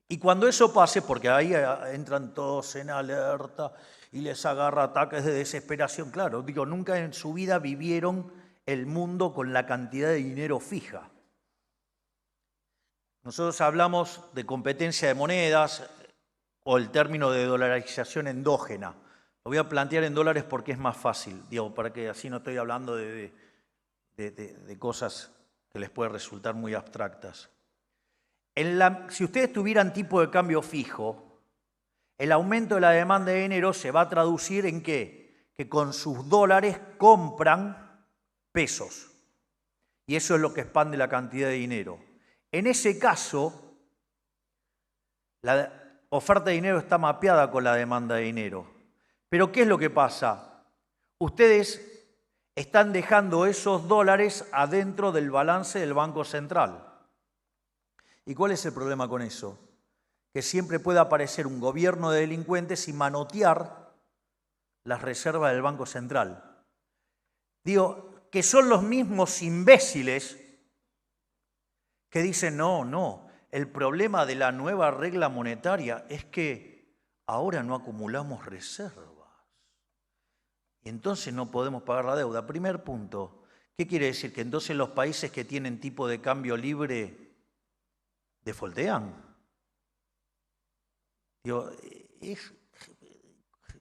A: Y cuando eso pase, porque ahí entran todos en alerta y les agarra ataques de desesperación, claro, digo, nunca en su vida vivieron el mundo con la cantidad de dinero fija. Nosotros hablamos de competencia de monedas o el término de dolarización endógena. Lo voy a plantear en dólares porque es más fácil, digo, para que así no estoy hablando de cosas que les pueden resultar muy abstractas. Si ustedes tuvieran tipo de cambio fijo, el aumento de la demanda de dinero se va a traducir en ¿qué? Que con sus dólares compran pesos. Y eso es lo que expande la cantidad de dinero. En ese caso, la oferta de dinero está mapeada con la demanda de dinero. Pero ¿qué es lo que pasa? Ustedes están dejando esos dólares adentro del balance del Banco Central. ¿Y cuál es el problema con eso? Que siempre puede aparecer un gobierno de delincuentes y manotear las reservas del Banco Central. Digo, que son los mismos imbéciles que dicen, no, el problema de la nueva regla monetaria es que ahora no acumulamos reservas. Y entonces no podemos pagar la deuda. Primer punto, ¿qué quiere decir? Que entonces los países que tienen tipo de cambio libre defoltean. Digo,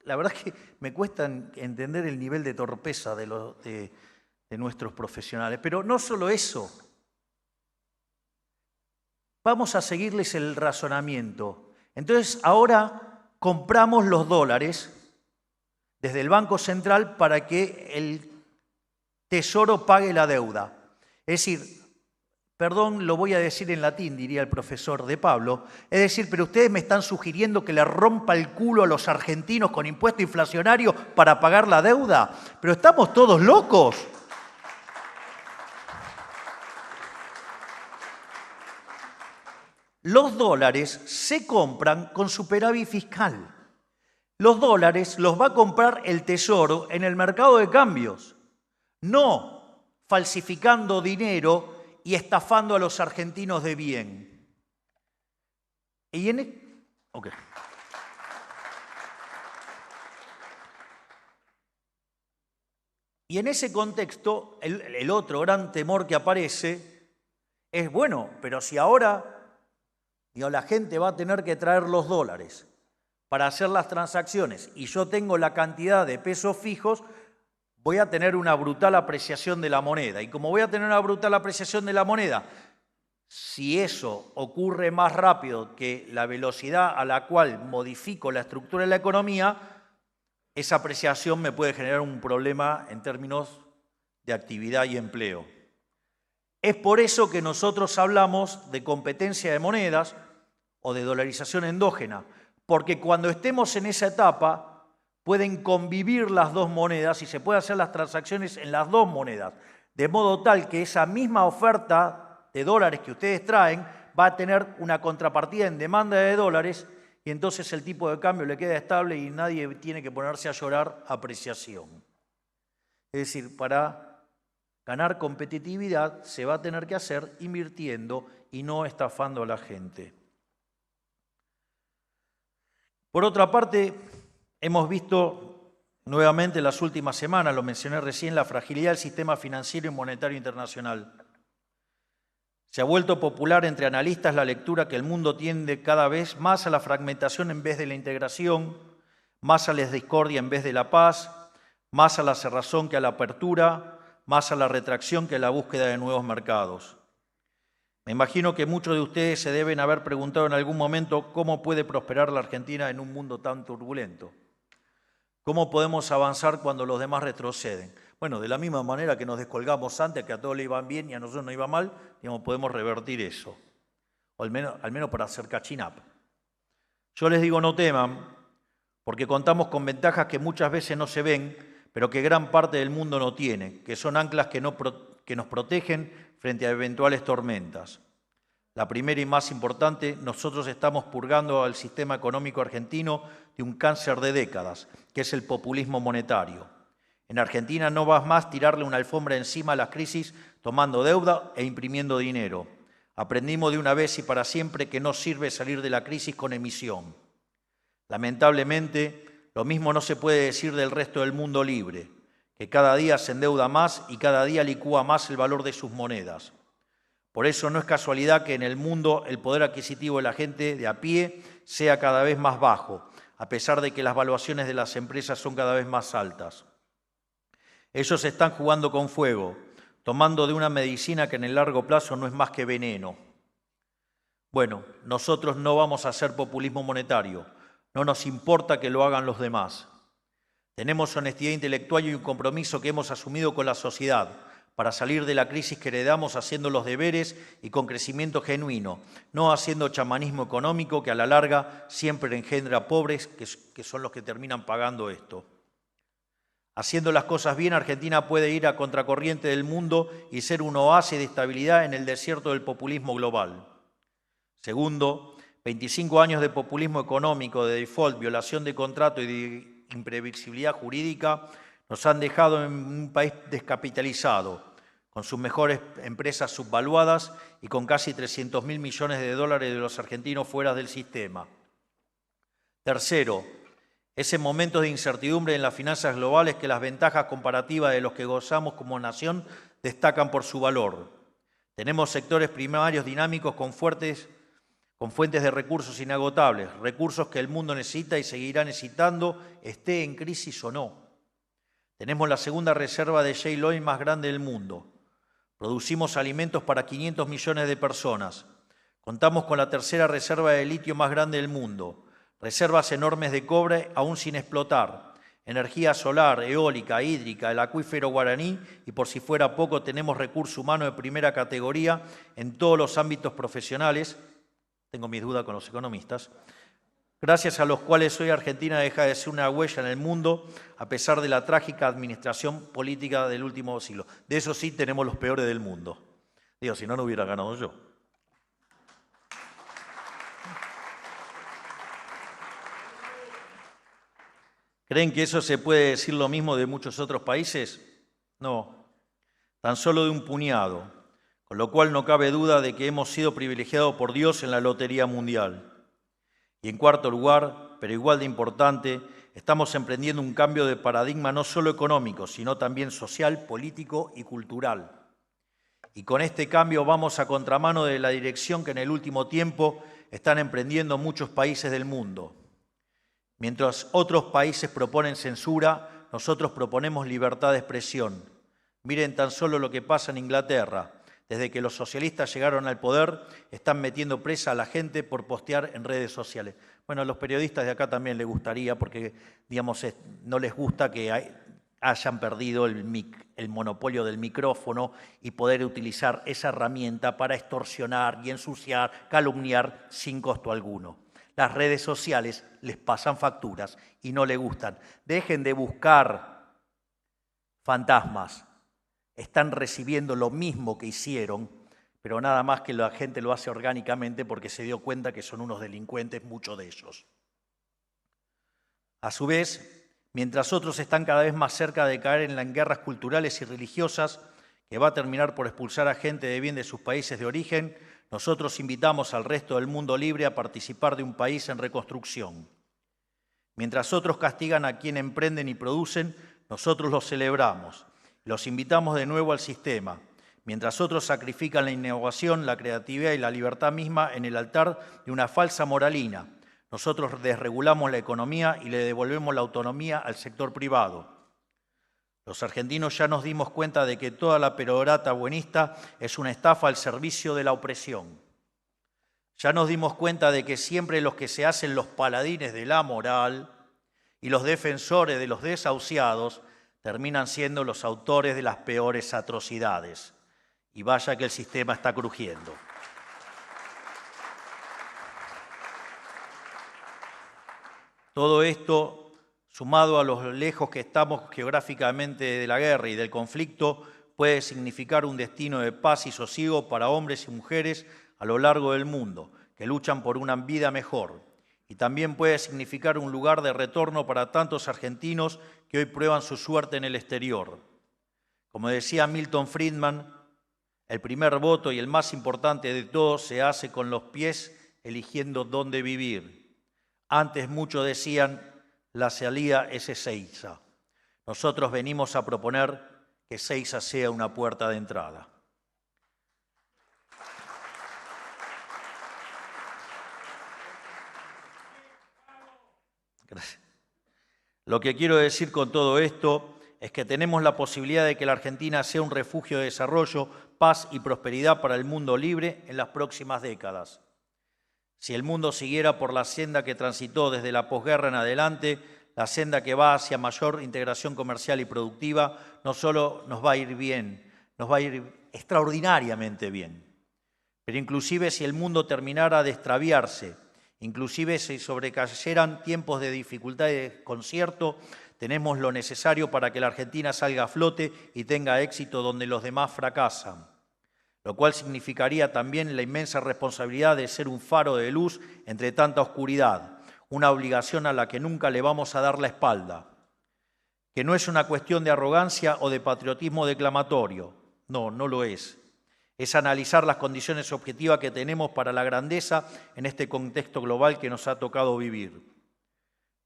A: la verdad es que me cuesta entender el nivel de torpeza de nuestros profesionales. Pero no solo eso. Vamos a seguirles el razonamiento. Entonces, ahora compramos los dólares desde el Banco Central para que el Tesoro pague la deuda. Es decir, perdón, lo voy a decir en latín, diría el profesor de Pablo, es decir, pero ustedes me están sugiriendo que le rompa el culo a los argentinos con impuesto inflacionario para pagar la deuda. Pero estamos todos locos. Los dólares se compran con superávit fiscal. Los dólares los va a comprar el Tesoro en el mercado de cambios, no falsificando dinero y estafando a los argentinos de bien. Y en ese contexto, el otro gran temor que aparece es, bueno, pero si ahora la gente va a tener que traer los dólares para hacer las transacciones y yo tengo la cantidad de pesos fijos, voy a tener una brutal apreciación de la moneda. Y como voy a tener una brutal apreciación de la moneda, si eso ocurre más rápido que la velocidad a la cual modifico la estructura de la economía, esa apreciación me puede generar un problema en términos de actividad y empleo. Es por eso que nosotros hablamos de competencia de monedas o de dolarización endógena, porque cuando estemos en esa etapa pueden convivir las dos monedas y se pueden hacer las transacciones en las dos monedas, de modo tal que esa misma oferta de dólares que ustedes traen va a tener una contrapartida en demanda de dólares y entonces el tipo de cambio le queda estable y nadie tiene que ponerse a llorar apreciación. Es decir, para ganar competitividad se va a tener que hacer invirtiendo y no estafando a la gente. Por otra parte, hemos visto nuevamente en las últimas semanas, lo mencioné recién, la fragilidad del sistema financiero y monetario internacional. Se ha vuelto popular entre analistas la lectura que el mundo tiende cada vez más a la fragmentación en vez de la integración, más a la discordia en vez de la paz, más a la cerrazón que a la apertura, más a la retracción que a la búsqueda de nuevos mercados. Me imagino que muchos de ustedes se deben haber preguntado en algún momento cómo puede prosperar la Argentina en un mundo tan turbulento. ¿Cómo podemos avanzar cuando los demás retroceden? Bueno, de la misma manera que nos descolgamos antes, que a todos le iban bien y a nosotros no iba mal, digamos, podemos revertir eso. O al menos para hacer catching up. Yo les digo, no teman, porque contamos con ventajas que muchas veces no se ven, pero que gran parte del mundo no tiene, que son anclas que nos protegen frente a eventuales tormentas. La primera y más importante, nosotros estamos purgando al sistema económico argentino de un cáncer de décadas, que es el populismo monetario. En Argentina no va más tirarle una alfombra encima a las crisis tomando deuda e imprimiendo dinero. Aprendimos de una vez y para siempre que no sirve salir de la crisis con emisión. Lamentablemente, lo mismo no se puede decir del resto del mundo libre, que cada día se endeuda más y cada día licúa más el valor de sus monedas. Por eso no es casualidad que en el mundo el poder adquisitivo de la gente de a pie sea cada vez más bajo, a pesar de que las valuaciones de las empresas son cada vez más altas. Ellos están jugando con fuego, tomando de una medicina que en el largo plazo no es más que veneno. Bueno, nosotros no vamos a hacer populismo monetario, no nos importa que lo hagan los demás. Tenemos honestidad intelectual y un compromiso que hemos asumido con la sociedad para salir de la crisis que heredamos haciendo los deberes y con crecimiento genuino, no haciendo chamanismo económico que a la larga siempre engendra pobres que son los que terminan pagando esto. Haciendo las cosas bien, Argentina puede ir a contracorriente del mundo y ser un oasis de estabilidad en el desierto del populismo global. Segundo, 25 años de populismo económico, de default, violación de contrato y de imprevisibilidad jurídica nos han dejado en un país descapitalizado, con sus mejores empresas subvaluadas y con casi 300.000 millones de dólares de los argentinos fuera del sistema. Tercero, es en momentos de incertidumbre en las finanzas globales que las ventajas comparativas de los que gozamos como nación destacan por su valor. Tenemos sectores primarios dinámicos con fuentes de recursos inagotables, recursos que el mundo necesita y seguirá necesitando, esté en crisis o no. Tenemos la segunda reserva de shale oil más grande del mundo. Producimos alimentos para 500 millones de personas. Contamos con la tercera reserva de litio más grande del mundo. Reservas enormes de cobre aún sin explotar. Energía solar, eólica, hídrica, el acuífero guaraní y por si fuera poco tenemos recurso humano de primera categoría en todos los ámbitos profesionales. Tengo mis dudas con los economistas. Gracias a los cuales hoy Argentina deja de ser una huella en el mundo a pesar de la trágica administración política del último siglo. De eso sí tenemos los peores del mundo. Digo, si no, no hubiera ganado yo. ¿Creen que eso se puede decir lo mismo de muchos otros países? No, tan solo de un puñado, con lo cual no cabe duda de que hemos sido privilegiados por Dios en la lotería mundial. Y en cuarto lugar, pero igual de importante, estamos emprendiendo un cambio de paradigma no solo económico, sino también social, político y cultural. Y con este cambio vamos a contramano de la dirección que en el último tiempo están emprendiendo muchos países del mundo. Mientras otros países proponen censura, nosotros proponemos libertad de expresión. Miren tan solo lo que pasa en Inglaterra. Desde que los socialistas llegaron al poder, están metiendo presa a la gente por postear en redes sociales. Bueno, a los periodistas de acá también les gustaría, porque digamos, no les gusta que hayan perdido el monopolio del micrófono y poder utilizar esa herramienta para extorsionar y ensuciar, calumniar sin costo alguno. Las redes sociales les pasan facturas y no les gustan. Dejen de buscar fantasmas. Están recibiendo lo mismo que hicieron, pero nada más que la gente lo hace orgánicamente porque se dio cuenta que son unos delincuentes, muchos de ellos. A su vez, mientras otros están cada vez más cerca de caer en guerras culturales y religiosas, que va a terminar por expulsar a gente de bien de sus países de origen, nosotros invitamos al resto del mundo libre a participar de un país en reconstrucción. Mientras otros castigan a quienes emprenden y producen, nosotros los celebramos. Los invitamos de nuevo al sistema, mientras otros sacrifican la innovación, la creatividad y la libertad misma en el altar de una falsa moralina. Nosotros desregulamos la economía y le devolvemos la autonomía al sector privado. Los argentinos ya nos dimos cuenta de que toda la perorata buenista es una estafa al servicio de la opresión. Ya nos dimos cuenta de que siempre los que se hacen los paladines de la moral y los defensores de los desahuciados terminan siendo los autores de las peores atrocidades. Y vaya que el sistema está crujiendo. Todo esto, sumado a lo lejos que estamos geográficamente de la guerra y del conflicto, puede significar un destino de paz y sosiego para hombres y mujeres a lo largo del mundo, que luchan por una vida mejor. Y también puede significar un lugar de retorno para tantos argentinos que hoy prueban su suerte en el exterior. Como decía Milton Friedman, el primer voto y el más importante de todos se hace con los pies eligiendo dónde vivir. Antes muchos decían, la salida es Ezeiza. Nosotros venimos a proponer que Ezeiza sea una puerta de entrada. Gracias. Lo que quiero decir con todo esto es que tenemos la posibilidad de que la Argentina sea un refugio de desarrollo, paz y prosperidad para el mundo libre en las próximas décadas. Si el mundo siguiera por la senda que transitó desde la posguerra en adelante, la senda que va hacia mayor integración comercial y productiva, no solo nos va a ir bien, nos va a ir extraordinariamente bien, pero inclusive si el mundo terminara de extraviarse, inclusive si sobrecayeran tiempos de dificultad y desconcierto, tenemos lo necesario para que la Argentina salga a flote y tenga éxito donde los demás fracasan, lo cual significaría también la inmensa responsabilidad de ser un faro de luz entre tanta oscuridad, una obligación a la que nunca le vamos a dar la espalda, que no es una cuestión de arrogancia o de patriotismo declamatorio, no lo es. Es analizar las condiciones objetivas que tenemos para la grandeza en este contexto global que nos ha tocado vivir.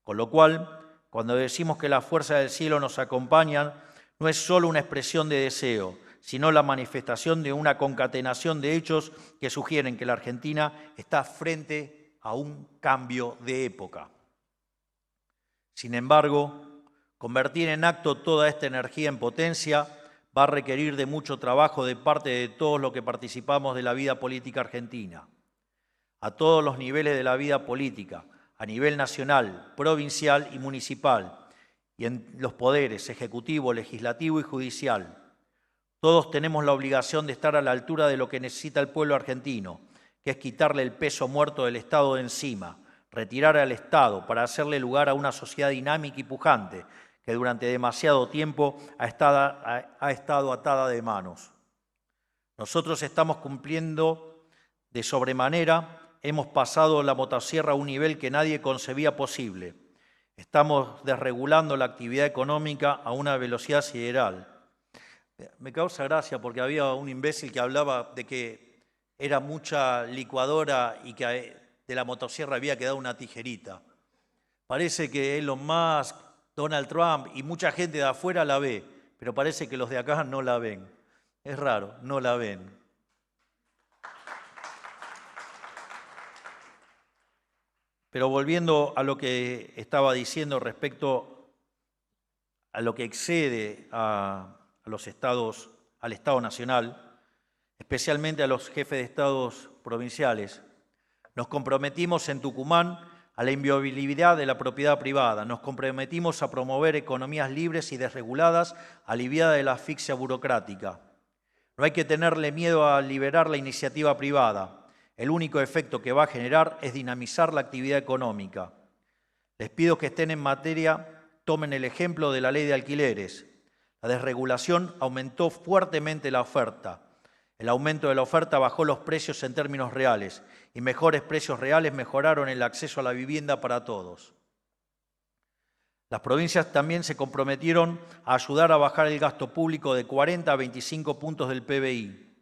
A: Con lo cual, cuando decimos que las fuerzas del cielo nos acompañan, no es solo una expresión de deseo, sino la manifestación de una concatenación de hechos que sugieren que la Argentina está frente a un cambio de época. Sin embargo, convertir en acto toda esta energía en potencia va a requerir de mucho trabajo de parte de todos los que participamos de la vida política argentina, a todos los niveles de la vida política, a nivel nacional, provincial y municipal, y en los poderes ejecutivo, legislativo y judicial. Todos tenemos la obligación de estar a la altura de lo que necesita el pueblo argentino, que es quitarle el peso muerto del Estado de encima, retirar al Estado para hacerle lugar a una sociedad dinámica y pujante, que durante demasiado tiempo ha estado atada de manos. Nosotros estamos cumpliendo de sobremanera. Hemos pasado la motosierra a un nivel que nadie concebía posible. Estamos desregulando la actividad económica a una velocidad sideral. Me causa gracia porque había un imbécil que hablaba de que era mucha licuadora y que de la motosierra había quedado una tijerita. Parece que Elon Musk, Donald Trump y mucha gente de afuera la ve, pero parece que los de acá no la ven. Es raro, no la ven. Pero volviendo a lo que estaba diciendo respecto a lo que excede a los estados, al Estado Nacional, especialmente a los jefes de estados provinciales, nos comprometimos en Tucumán a la inviolabilidad de la propiedad privada, nos comprometimos a promover economías libres y desreguladas, aliviadas de la asfixia burocrática. No hay que tenerle miedo a liberar la iniciativa privada. El único efecto que va a generar es dinamizar la actividad económica. Les pido que estén en materia, tomen el ejemplo de la ley de alquileres. La desregulación aumentó fuertemente la oferta. El aumento de la oferta bajó los precios en términos reales y mejores precios reales mejoraron el acceso a la vivienda para todos. Las provincias también se comprometieron a ayudar a bajar el gasto público de 40 a 25 puntos del PBI.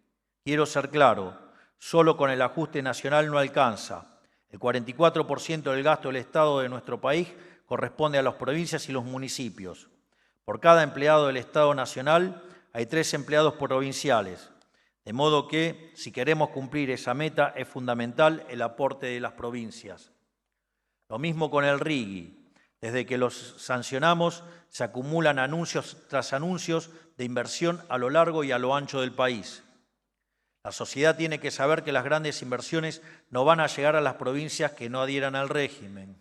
A: Quiero ser claro, solo con el ajuste nacional no alcanza. El 44% del gasto del Estado de nuestro país corresponde a las provincias y los municipios. Por cada empleado del Estado Nacional hay 3 empleados provinciales. De modo que, si queremos cumplir esa meta, es fundamental el aporte de las provincias. Lo mismo con el RIGI. Desde que los sancionamos, se acumulan anuncios tras anuncios de inversión a lo largo y a lo ancho del país. La sociedad tiene que saber que las grandes inversiones no van a llegar a las provincias que no adhieran al régimen.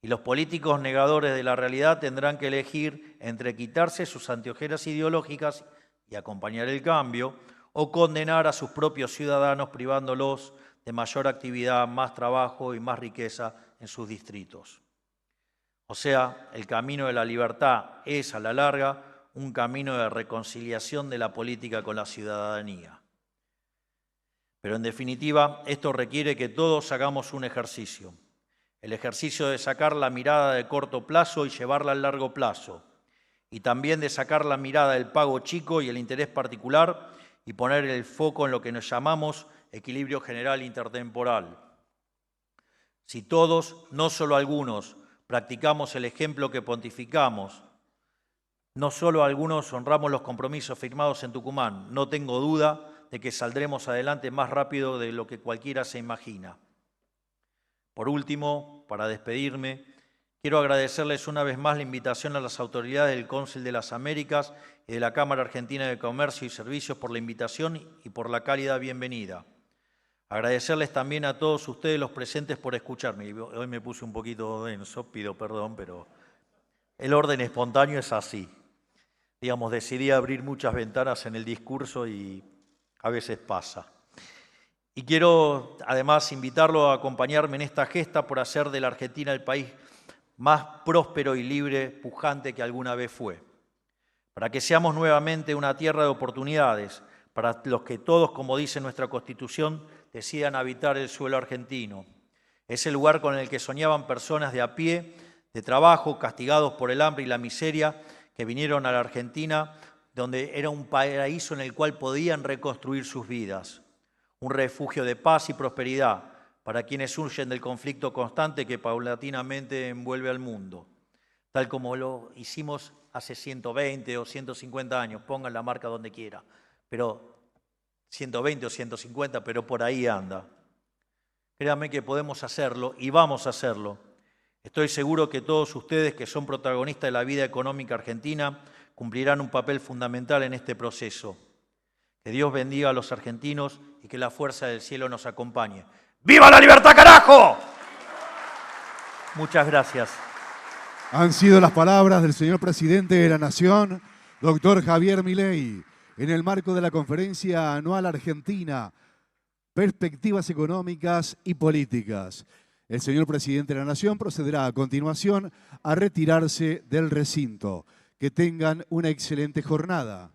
A: Y los políticos negadores de la realidad tendrán que elegir entre quitarse sus anteojeras ideológicas y acompañar el cambio, o condenar a sus propios ciudadanos privándolos de mayor actividad, más trabajo y más riqueza en sus distritos. O sea, el camino de la libertad es, a la larga, un camino de reconciliación de la política con la ciudadanía. Pero en definitiva, esto requiere que todos hagamos un ejercicio. El ejercicio de sacar la mirada de corto plazo y llevarla al largo plazo. Y también de sacar la mirada del pago chico y el interés particular y poner el foco en lo que nos llamamos equilibrio general intertemporal. Si todos, no solo algunos, practicamos el ejemplo que pontificamos, no solo algunos honramos los compromisos firmados en Tucumán, no tengo duda de que saldremos adelante más rápido de lo que cualquiera se imagina. Por último, para despedirme, quiero agradecerles una vez más la invitación a las autoridades del Cónsul de las Américas y de la Cámara Argentina de Comercio y Servicios por la invitación y por la cálida bienvenida. Agradecerles también a todos ustedes los presentes por escucharme. Hoy me puse un poquito denso, pido perdón, pero el orden espontáneo es así. Digamos, decidí abrir muchas ventanas en el discurso y a veces pasa. Y quiero además invitarlo a acompañarme en esta gesta por hacer de la Argentina el país más próspero y libre, pujante que alguna vez fue. Para que seamos nuevamente una tierra de oportunidades, para los que todos, como dice nuestra Constitución, decidan habitar el suelo argentino. Ese lugar con el que soñaban personas de a pie, de trabajo, castigados por el hambre y la miseria, que vinieron a la Argentina, donde era un paraíso en el cual podían reconstruir sus vidas. Un refugio de paz y prosperidad para quienes huyen del conflicto constante que paulatinamente envuelve al mundo. Tal como lo hicimos hace 120 o 150 años, pongan la marca donde quiera, pero 120 o 150, pero por ahí anda. Créanme que podemos hacerlo y vamos a hacerlo. Estoy seguro que todos ustedes que son protagonistas de la vida económica argentina cumplirán un papel fundamental en este proceso. Que Dios bendiga a los argentinos y que la fuerza del cielo nos acompañe. ¡Viva la libertad, carajo! Muchas gracias.
B: Han sido las palabras del señor presidente de la Nación, doctor Javier Milei, en el marco de la Conferencia Anual Argentina, Perspectivas Económicas y Políticas. El señor presidente de la Nación procederá a continuación a retirarse del recinto. Que tengan una excelente jornada.